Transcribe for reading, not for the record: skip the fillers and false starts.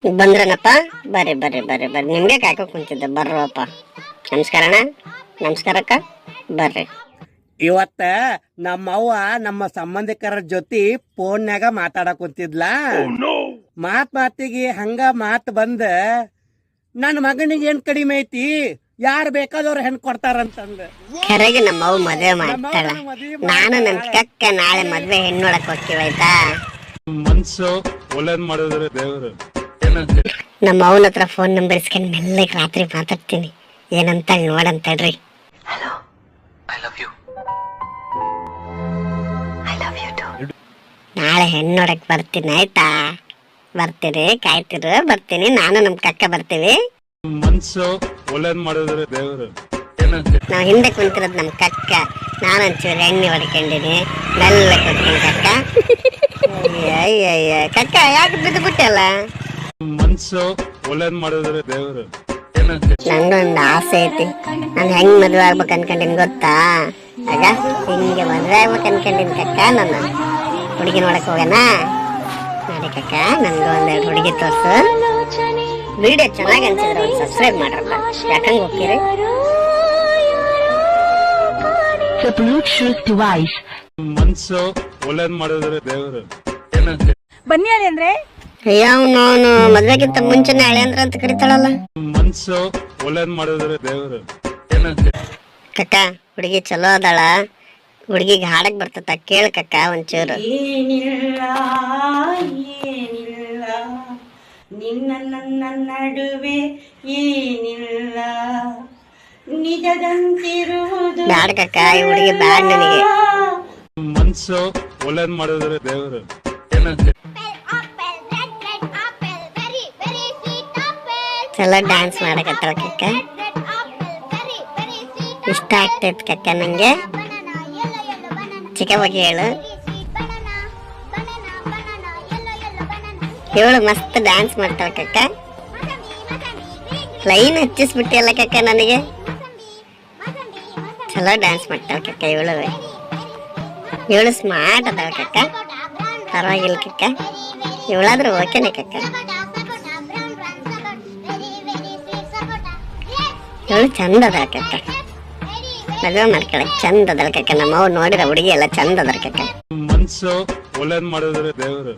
ಬಂದ್ರನಪ್ಪ? ಬರ್ರಿ ಬರ್ರಿ ಬರ್ರಿ ಬರ್ರಿ, ನಿಮ್ಗೆ ಕಾಯ್ಕೊ ಕುಂತಿದ್ದೆ. ಬರ್ರಪ್ಪ. ನಮಸ್ಕಾರ ಅಣ್ಣ. ನಮಸ್ಕಾರಕ್ಕ. ಬರ್ರಿ. ಇವತ್ತ ನಮ್ಮವ್ವ ನಮ್ಮ ಸಂಬಂಧಿಕರ ಜೊತೆ ಫೋನ್ಯಾಗ ಮಾತಾಡಕ್ ಕುಂತಿದ್ಲ. ಮಾತಿಗೆ ಹಂಗ ಮಾತ್ ಬಂದ, ನನ್ನ ಮಗನಿಗೆ ಏನ್ ಕಡಿಮೆ ಐತಿ, ಯಾರು ಬೇಕಾದವ್ರು ಹೆಣ್ ಕೊಡ್ತಾರಂತಂದ. ಕರೆಗೆ ನಮ್ಮವ್ವ ಮದ್ವೆ ಮಾಡ್ತಾಳ. ನಾನು ನನ್ ಕಕ್ಕ ನಾಳೆ ಮದ್ವೆ ಹೆಣ್ಣೊಳಕ್ ಹೋಗ್ತೀವಾಯ್ತಾ. ಮನ್ಸು ಒಳ್ಳೇದ್ ಮಾಡಿದ್ರೆ ದೇವ್ರು. ನಮ್ಮ ಅವನ ಹತ್ರ ಫೋನ್ ನಂಬರ್ ಇಸ್ಕೊಂಡು ಮೆಲ್ಲಗೆ ರಾತ್ರಿ ಮಾತಾಡ್ತೀನಿ. ಏನಂತ ನೋಡಂತಡ್ರಿ. Hello, I love you. ನಾಳೆ ಹೆಣ್ಣೊಡಕ್ ಬರ್ತೀನಿ ಆಯ್ತಾ. ಬರ್ತೀರಿ, ಕಾಯ್ತಿರು. ಬರ್ತೀನಿ, ನಾನು ನಮ್ ಕಕ್ಕ ಬರ್ತೀವಿ. ಮನ್ಸು ಒಳ್ಳೇದ್ ಮಾಡಿದ್ರೆ ದೇವ್ರು. ನಾವ್ ಹಿಂದೆ ಕುಂತಿರೋದ್ ನಮ್ ಕಕ್ಕ. ನಾನೊಂಚೂರು ಎಣ್ಣೆ ಹೊಡ್ಕೊಂಡಿನಿ. ಮೆಲ್ಲ ಕೊಡ್ತೀನಿ ಕಕ್ಕ. ಅಯ್ಯಯ್ಯ ಕಕ್ಕ, ಯಾಕೆ ಬಿದ್ದು ಬಿಟ್ಟಲ್ಲ? ಮನ್ಸು ಒಳ್ಳೇದ್ ಮಾಡಿದ್ರೆ ದೇವ್ರು. ನಂಗೊಂದು ಆಸೆ ಐತಿ. ನಾನು ಹೆಂಗ್ ಮದ್ವೆ ಆಗ್ಬೇಕು ಅನ್ಕೊಂಡಿನ್ ಗೊತ್ತಾ? ಆಗ ಹಿಂಗೆ ಮದ್ವೆ ಆಗ್ಬೇಕು ಅನ್ಕೊಂಡಿನ್ ಕಕ್ಕ. ನಾನು ಹುಡುಗಿ ನೋಡಕ್ ಹೋಗೋಣ ನೋಡಿ ಕಕ್ಕ. ನನ್ಗೆ ಒಂದೆರಡು ಹುಡುಗಿ ತೋರ್ಸು. ವಿಡಿಯೋ ಚೆನ್ನಾಗಿ ಅನ್ಸಿದ್ರೆ ಒಂದು ಸಬ್ಸ್ಕ್ರೈಬ್ ಮಾಡ್ರಪ್ಪ. ಯಾಕಂಗ್ ಹೋಗ್ತೀರಿ? ಮನ್ಸು ಒಳ್ಳೇದ್ ಮಾಡಿದ್ರೆ ದೇವ್ರು. ಬನ್ನಿ ಅಳಿ ಅಂದ್ರೆ ಅವನು ಮದ್ವೆಗಿಂತ ಮುಂಚೆನೆ ಹಳೆ ಅಂದ್ರ ಅಂತ ಕರಿತಾಳಲ್ಲ. ಮನ್ಸು ಒಳ್ಳೇದ್ ಮಾಡಿದ್ರೆ ದೇವ್ರು. ಕಕ್ಕ, ಹುಡುಗಿ ಚಲೋ ಅದಾಳ. ಹುಡುಗಿಗೆ ಹಾಡಕ್ ಬರ್ತದ, ಕೇಳ ಕಕ್ಕ ಒಂಚೂರು. ಏನಿಲ್ಲ ಏನಿಲ್ಲ ನಿನ್ನ ನನ್ನ ನಡುವೆ ಏನಿಲ್ಲ ನಿಜದಂತಿರುವುದು. ಬ್ಯಾಡ ಕಕ್ಕ, ಈ ಹುಡುಗಿ ಬ್ಯಾಡ ನನಗೆ. ಮನ್ಸು ಒಳ್ಳೇದ್ ಮಾಡಿದ್ರೆ ದೇವ್ರು. ಚಲೋ ಡ್ಯಾನ್ಸ್ ಮಾಡಕತ್ತಾಳ ಕಕ್ಕ. ಇಷ್ಟ ಆಗ್ತೈತ್ ಕಕ್ಕ ನಂಗೆ. ಚಿಕ್ಕ ಬಗ್ಗೆ ಹೇಳು. ಇವಳು ಮಸ್ತ್ ಡ್ಯಾನ್ಸ್ ಮಾಡ್ತಾಳ ಕಕ್ಕ. ಲೈನ್ ಹಚ್ಚಿಸ್ಬಿಟ್ಟಿಯಲ್ಲ ಕಕ್ಕ ನನಗೆ. ಚಲೋ ಡ್ಯಾನ್ಸ್ ಮಾಡ್ತಾಳ ಕಕ್ಕ ಇವಳು. ಇವಳು ಸ್ಮಾರ್ಟ್ ಅದಾಳ ಕಕ್ಕ. ಪರವಾಗಿಲ್ಲ ಕಕ್ಕ, ಇವಳಾದ್ರೂ ಓಕೆನೆ ಕಕ್ಕ. ಇವಳು ಚಂದ ಅದಾಳ ಕಕ್ಕ. ಮದುವೆ ಮಾಡ್ಕೊಳಕ್ ಚಂದ ಅದಳ ಕಕ್ಕ. ನಮ್ಮವ್ ನೋಡಿರ ಹುಡುಗಿ ಎಲ್ಲ ಚಂದ ಅದಾರ ಕಕ್ಕ. ಮನ್ಸು ಒಳ್ಳೇದ್ ಮಾಡಿದ್ರೆ ದೇವ್ರು.